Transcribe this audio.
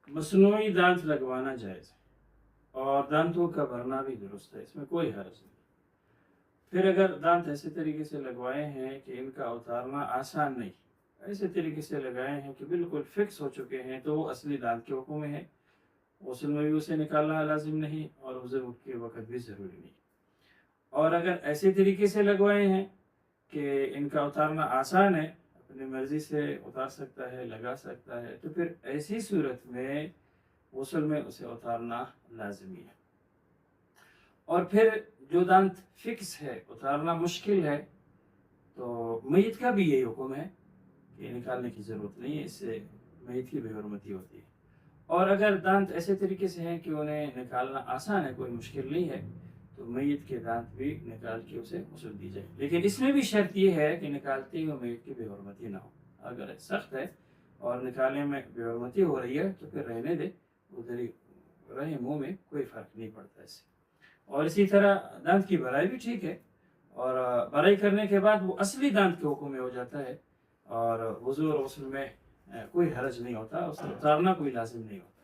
मसनूई दांत लगवाना जायज़ है और दांतों का भरना भी दुरुस्त है, इसमें कोई हर्ज नहीं। फिर अगर दांत ऐसे तरीके से लगवाए हैं कि इनका उतारना आसान नहीं, ऐसे तरीके से लगाए हैं कि बिल्कुल फिक्स हो चुके हैं, तो वो असली दांत के हुक्म में है, गुस्ल में भी उसे निकालना लाजिम नहीं और वज़ू के वक़्त भी ज़रूरी नहीं। और अगर ऐसे तरीके से लगवाए हैं कि इनका उतारना आसान है, अपनी मर्ज़ी से उतार सकता है, लगा सकता है, तो फिर ऐसी सूरत में गुस्ल में उसे उतारना लाज़मी है। और फिर जो दांत फिक्स है, उतारना मुश्किल है, तो मय्यत का भी यही हुक्म है कि निकालने की ज़रूरत नहीं है, इससे मय्यत की बेहुरमती होती है। और अगर दांत ऐसे तरीके से हैं कि उन्हें निकालना आसान है, कोई मुश्किल नहीं है, तो मय्यत के दांत भी निकाल के उसे गुस्ल दी जाए। लेकिन इसमें भी शर्त ये है कि निकालते हुए मय्यत की बेहुरमती ना हो। अगर सख्त है और निकालने में बेहुरमती हो रही है तो फिर रहने दे, उधर ही रहे मुँह में, कोई फ़र्क नहीं पड़ता इससे। और इसी तरह दांत की भराई भी ठीक है, और भराई करने के बाद वो असली दांत के हुक्म में हो जाता है और वज़ू और गुस्ल में कोई हरज नहीं होता, उसे उतारना कोई लाजिम नहीं होता।